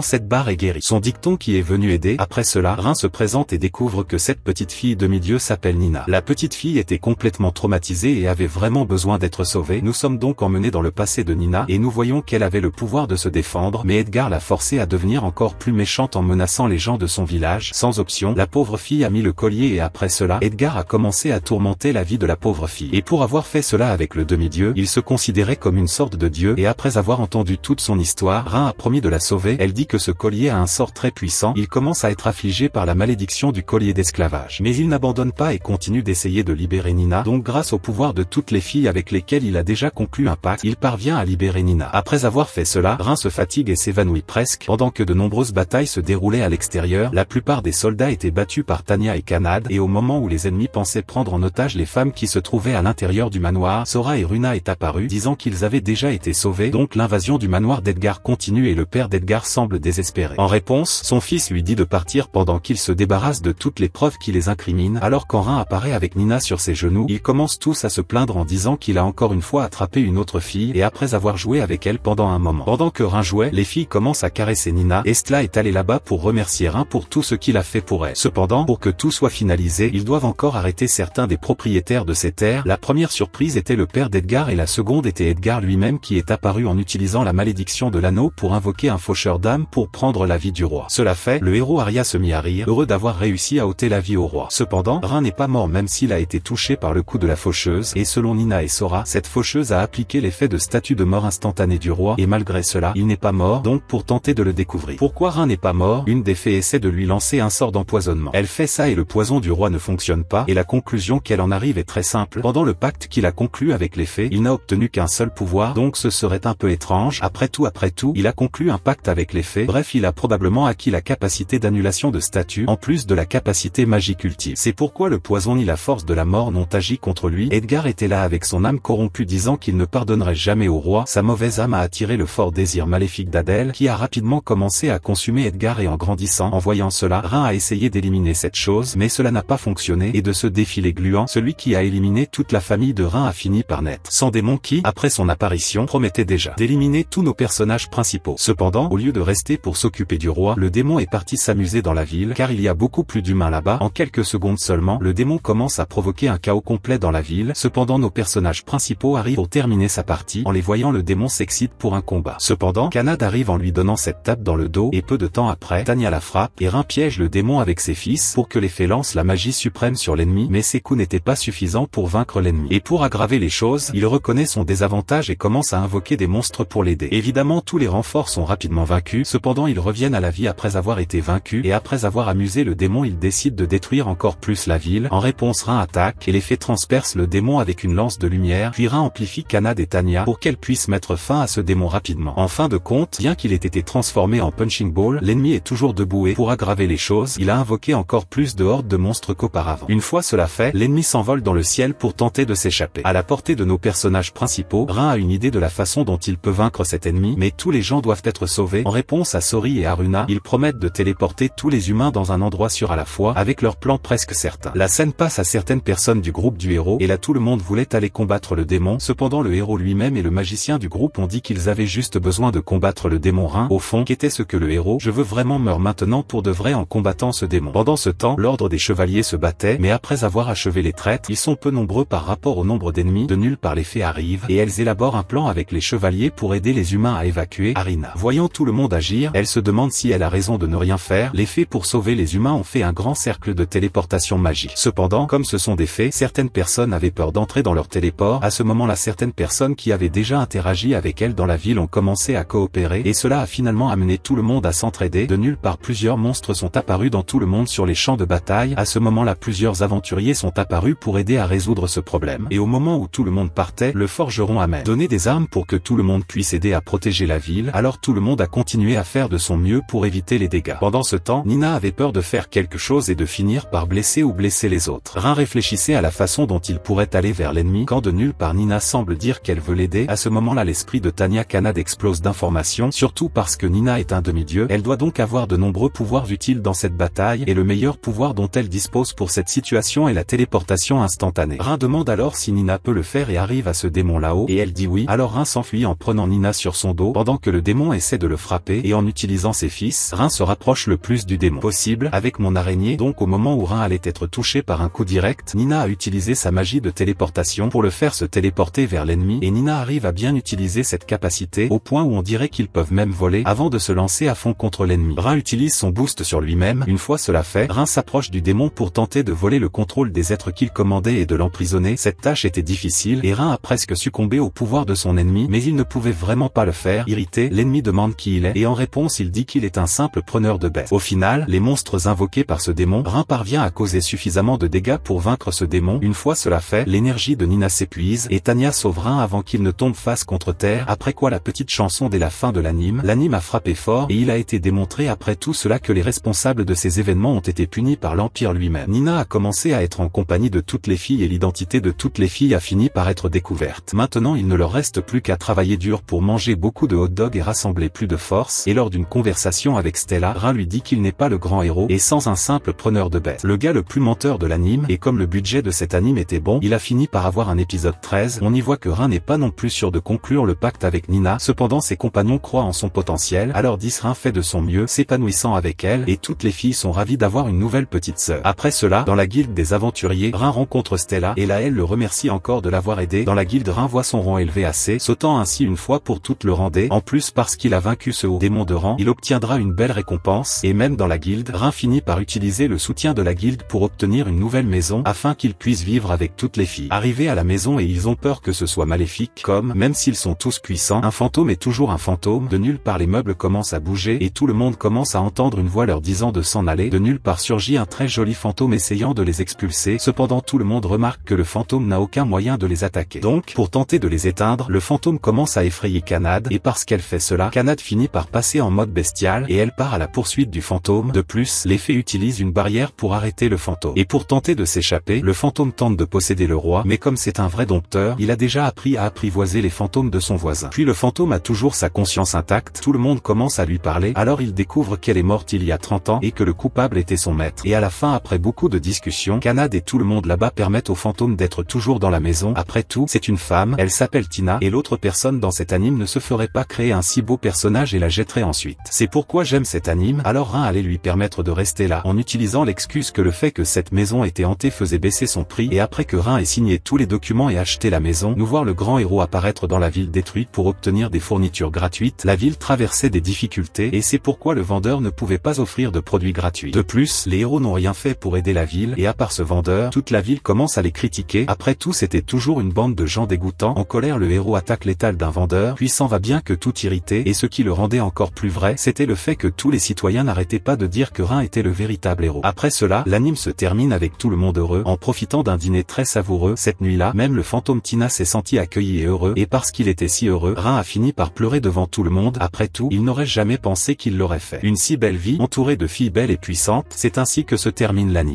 cette barre et guérit son dicton qui est venu aider. Après cela, Rin se présente et découvre que cette petite fille demi-dieu s'appelle Nina. La petite fille était complètement traumatisée et avait vraiment besoin d'être sauvée. Nous sommes donc emmenés dans le passé de Nina et nous voyons qu'elle avait le pouvoir de se défendre, mais Edgar l'a forcée à devenir encore plus méchante en menaçant les gens de son village. Sans option, la pauvre fille a mis le collier et après cela, Edgar a commencé à tourmenter la vie de la pauvre fille. Et pour avoir fait cela avec le demi-dieu, il se considérait comme une sorte de dieu et après avoir entendu toute son histoire, Rin a promis de la sauver. Elle dit que ce collier a un sort très puissant. Il commence à être affligé par la malédiction du collier d'esclavage. Mais il n'abandonne pas et continue d'essayer de libérer Nina. Donc grâce au pouvoir de toutes les filles avec lesquelles il a déjà conclu un pacte, il parvient à libérer Nina. Après avoir fait cela, Rin se fatigue et s'évanouit presque. Pendant que de nombreuses batailles se déroulaient à l'extérieur, la plupart des soldats étaient battus par Tanya et Kanad et au moment où les ennemis pensaient prendre en otage les femmes qui se trouvaient à l'intérieur du manoir, Sora et Runa est apparu disant qu'ils avaient déjà été sauvés. Donc l'invasion du manoir d'Edgar continue et le père d'Edgar semble désespéré. En réponse, son fils lui dit de partir pendant qu'il se débarrasse de toutes les preuves qui les incriminent. Alors quand Rin apparaît avec Nina sur ses genoux, ils commencent tous à se plaindre en disant qu'il a encore une fois attrapé une autre fille et après avoir joué avec elle pendant un moment. Pendant que Rin jouait, Les filles commencent à caresser Nina et Stella est allée là-bas pour remercier Rin pour tout ce qu'il a fait pour elle. Cependant, pour que tout soit finalisé, ils doivent encore arrêter certains des propriétaires de ces terres. La première surprise était le père d'Edgar et la seconde était Edgar lui-même qui est apparu en utilisant la malédiction de l'anneau pour invoquer un faucheur d'âme pour prendre la vie du roi. Cela fait, le héros Arya se mit à rire, heureux d'avoir réussi à ôter la vie au roi. Cependant, Rin n'est pas mort même s'il a été touché par le coup de la faucheuse, et selon Nina et Sora, cette faucheuse a appliqué l'effet de statue de mort instantanée du roi, et malgré cela, il n'est pas mort, donc pour tenter de le découvrir. Pourquoi Rin n'est pas mort? Une des fées essaie de lui lancer un sort d'empoisonnement. Elle fait ça et le poison du roi ne fonctionne pas, et la conclusion qu'elle en arrive est très simple. Pendant le pacte qu'il a conclu avec les fées, il n'a obtenu qu'un seul pouvoir, donc ce serait un peu étrange. Après tout, il a conclu un pacte avec les fées, bref il a probablement acquis la capacité d'annulation de statue, en plus de la capacité magique ultime. C'est pourquoi le poison ni la force de la mort n'ont agi contre lui. Edgar était là avec son âme corrompue disant qu'il ne pardonnerait jamais au roi. Sa mauvaise âme a attiré le fort désir maléfique d'Adèle, qui a rapidement commencé à consumer Edgar et en grandissant. En voyant cela, Rin a essayé d'éliminer cette chose, mais cela n'a pas fonctionné et de ce défilé gluant, celui qui a éliminé toute la famille de Rin a fini par naître. Sans démon qui, après son apparition, promettait déjà d'éliminer tous nos personnages principaux. Cependant, au lieu de rester pour s'occuper du roi, le démon est parti s'amuser dans la ville, car il y a beaucoup plus d'humains là-bas. En quelques secondes seulement, le démon commence à provoquer un chaos complet dans la ville. Cependant, nos personnages principaux arrivent pour terminer sa partie. En les voyant, le démon s'excite pour un combat. Cependant, Kanad arrive en lui donnant cette tape dans le dos, et peu de temps après, Tanya la frappe, et Rin piège le démon avec ses fils pour que les fées lancent la magie suprême sur l'ennemi, mais ces coups n'étaient pas suffisants pour vaincre l'ennemi. Et pour aggraver les choses, il reconnaît son désavantage et commence à invoquer des monstres pour l'aider. Évidemment, tous les renforts sont rapidement vaincus, cependant ils reviennent à la vie après avoir été vaincus, et après avoir amusé le démon, il décide de détruire encore plus la ville. En réponse, Rin attaque, et les fées transpercent le démon avec une lance de lumière, puis Rin amplifie Kanad et Tanya pour qu'elles puissent mettre fin à ce démon rapidement. En fin de compte, bien qu'il ait été transformé en punching ball, l'ennemi est toujours debout et pour aggraver les choses, il a invoqué encore plus de hordes de monstres qu'auparavant. Une fois cela fait, l'ennemi s'envole dans le ciel pour tenter de s'échapper. À la portée de nos personnages principaux, Rin a une idée de la façon dont il peut vaincre cet ennemi, mais tous les gens doivent être sauvés. En réponse à Sori et Aruna, ils promettent de téléporter tous les humains dans un endroit sûr à la fois, avec leur plan presque certain. La scène passe à certaines personnes du groupe du héros, et là tout le monde voulait aller combattre le démon. Cependant le héros lui-même et le magicien du groupe ont dit qu'ils avaient juste besoin de combattre le démon Rin. Au fond, qu'était ce que le héros? Je veux vraiment meurt maintenant pour de vrai en combattant ce démon. Pendant ce temps, l'ordre des chevaliers se battait, mais après avoir achevé les traîtres, ils sont peu nombreux par rapport au nombre d'ennemis. De nulle part les fées arrivent, et elles élaborent un plan avec les chevaliers pour aider les humains à évacuer Arina. Voyant tout le monde agir, elle se demande si elle a raison de ne rien faire. Les fées pour sauver les humains ont fait un grand cercle de téléportation magique. Cependant, comme ce sont des fées, certaines personnes avaient peur d'entrer dans leur téléport. À ce moment-là, certaines personnes qui avaient déjà interagi avec elles dans la ville ont commencé à coopérer, et cela a finalement amené tout le monde à s'entraider. De nulle part, plusieurs monstres sont apparus dans tout le monde sur les champs de bataille. À ce moment-là, plusieurs aventuriers sont apparus pour aider à résoudre ce problème. Et au moment où tout le monde partait, le forgeron a donné des armes pour que tout le monde puisse aider à protéger la ville. Alors tout le monde a continué à faire de son mieux pour éviter les dégâts. Pendant ce temps, Nina avait peur de faire quelque chose et de finir par blesser ou blesser les autres. Rin réfléchissait à la façon dont il pourrait aller vers l'ennemi, quand de nulle part Nina semble dire qu'elle veut l'aider. À ce moment-là, l'esprit de Tanya Kanad explose d'informations, surtout parce que Nina est un demi-dieu. Elle doit donc avoir de nombreux pouvoirs utiles dans cette bataille, et le meilleur pouvoir dont elle dispose pour cette situation est la téléportation instantanée. Rin demande alors si Nina peut le faire et arrive à ce démon là-haut, et elle dit oui. Alors Rin s'enfuit en prenant Nina sur son dos, pendant que le démon essaie de le frapper, et en utilisant ses fils, Rin se rapproche le plus du démon possible, avec mon araignée. Donc au moment où Rin allait être touché par un coup direct, Nina a utilisé sa magie de téléportation pour le faire se téléporter vers l'ennemi, et Nina arrive à bien utiliser cette capacité, au point où on dirait qu'ils peuvent même voler, avant de se lancer à fond contre l'ennemi. Rin utilise son boost sur lui-même. Une fois cela fait, Rin s'approche du démon pour tenter de voler le contrôle des êtres qu'il commandait et de l'emprisonner. Cette tâche était difficile, et Rin a presque succombé au pouvoir de son ennemi, mais il ne pouvait vraiment pas le faire. Irrité, l'ennemi demande qui il est, et en réponse il dit qu'il est un simple preneur de bêtes. Au final, les monstres invoqués par ce démon, Rin parvient à causer suffisamment de dégâts pour vaincre ce démon. Une fois cela fait, l'énergie de Nina s'épuise, et Tanya sauve Rin avant qu'il ne tombe face contre terre, après quoi la petite chanson dès la fin de l'anime. L'anime a frappé fort, et il a été démontré après tout cela que les responsables de ces événements ont été punis par l'Empire lui-même. Nina a commencé à être en compagnie de toutes les filles et l'identité de toutes les filles a fini par être découverte. Maintenant il ne leur reste plus qu'à travailler dur pour manger beaucoup de hot dogs et rassembler plus de force, et lors d'une conversation avec Stella, Rin lui dit qu'il n'est pas le grand héros, et sans un simple preneur de bêtes. Le gars le plus menteur de l'anime, et comme le budget de cet anime était bon, il a fini par avoir un épisode 13, on y voit que Rin n'est pas non plus sûr de conclure le pacte avec Nina. Cependant ses compagnons croient croit en son potentiel, alors 10 Rhin fait de son mieux, s'épanouissant avec elle, et toutes les filles sont ravies d'avoir une nouvelle petite sœur. Après cela, dans la guilde des aventuriers, Rhin rencontre Stella, et là elle le remercie encore de l'avoir aidé. Dans la guilde, Rhin voit son rang élevé assez, sautant ainsi une fois pour toutes le rang D. En plus, parce qu'il a vaincu ce haut démon de rang, il obtiendra une belle récompense, et même dans la guilde, Rhin finit par utiliser le soutien de la guilde pour obtenir une nouvelle maison, afin qu'il puisse vivre avec toutes les filles. Arrivés à la maison, et ils ont peur que ce soit maléfique, comme, même s'ils sont tous puissants, un fantôme est toujours un fantôme. De nulle part les meubles commencent à bouger, et tout le monde commence à entendre une voix leur disant de s'en aller. De nulle part surgit un très joli fantôme essayant de les expulser, cependant tout le monde remarque que le fantôme n'a aucun moyen de les attaquer. Donc, pour tenter de les éteindre, le fantôme commence à effrayer Kanade, et parce qu'elle fait cela, Kanade finit par passer en mode bestial, et elle part à la poursuite du fantôme. De plus, les fées utilisent une barrière pour arrêter le fantôme. Et pour tenter de s'échapper, le fantôme tente de posséder le roi, mais comme c'est un vrai dompteur, il a déjà appris à apprivoiser les fantômes de son voisin. Puis le fantôme a toujours sa conscience intacte, tout le monde commence à lui parler, alors il découvre qu'elle est morte il y a 30 ans, et que le coupable était son maître. Et à la fin, après beaucoup de discussions, Kanade et tout le monde là-bas permettent au fantôme d'être toujours dans la maison. Après tout, c'est une femme, elle s'appelle Tina, et l'autre personne dans cet anime ne se ferait pas créer un si beau personnage et la jetterait ensuite. C'est pourquoi j'aime cet anime, alors Rhin allait lui permettre de rester là, en utilisant l'excuse que le fait que cette maison était hantée faisait baisser son prix, et après que Rhin ait signé tous les documents et acheté la maison, nous voir le grand héros apparaître dans la ville détruite pour obtenir des fournitures gratuites. La ville traversait des difficultés, et c'est pourquoi le vendeur ne pouvait pas offrir de produits gratuits. De plus, les héros n'ont rien fait pour aider la ville, et à part ce vendeur, toute la ville commence à les critiquer. Après tout, c'était toujours une bande de gens dégoûtants. En colère, le héros attaque l'étal d'un vendeur, puis s'en va bien que tout irrité, et ce qui le rendait encore plus vrai, c'était le fait que tous les citoyens n'arrêtaient pas de dire que Rhin était le véritable héros. Après cela, l'anime se termine avec tout le monde heureux, en profitant d'un dîner très savoureux. Cette nuit-là, même le fantôme Tina s'est senti accueilli et heureux, et parce qu'il était si heureux, Rhin a fini par pleurer devant tout le monde. Après tout, il n'aurait jamais pensé qu'il l'aurait fait. Une si belle vie, entourée de filles belles et puissantes, c'est ainsi que se termine l'anime.